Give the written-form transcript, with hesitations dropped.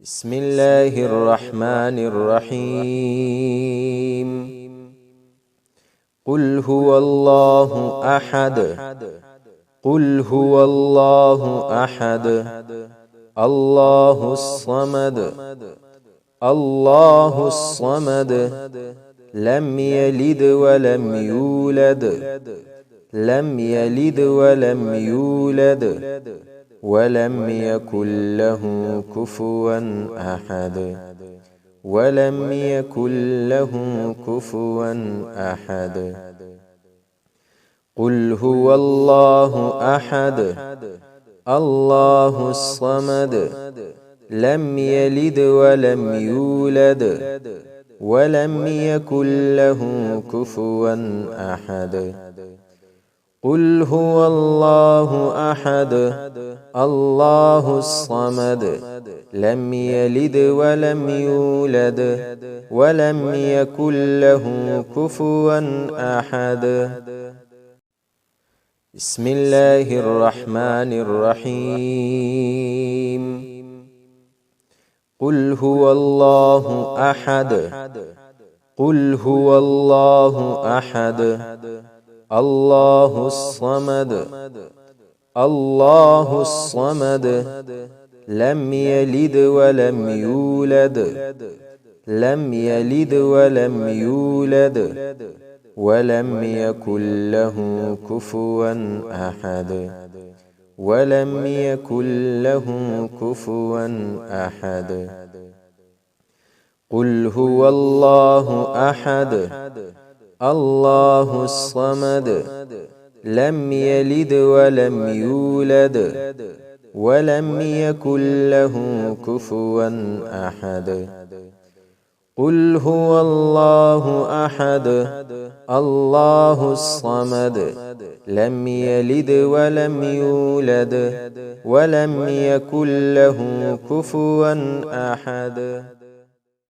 بسم الله الرحمن الرحيم. قل هو الله أحد. قل هو الله أحد. الله الصمد. الله الصمد. لم يلد ولم يولد. لم يلد ولم يولد ولم يكن له كفوا أحد. ولم يكن له كفوا أحد. قل هو الله أحد. الله الصمد. لم يلد ولم يولد ولم يكن له كفوا أحد. قل هو الله أحد. الله الصمد. لم يلد ولم يولد ولم يكن له كفوا أحد. بسم الله الرحمن الرحيم. قل هو الله أحد. قل هو الله أحد. الله الصمد. الله الصمد. لم يلد ولم يولد. لم يلد ولم يولد ولم يكن له كفوا أحد. ولم يكن له كفوا أحد. قل هو الله أحد. الله الصمد. لم يلد ولم يولد ولم يكن له كفوا أحد. قل هو الله أحد. الله الصمد. لم يلد ولم يولد ولم يكن له كفوا أحد.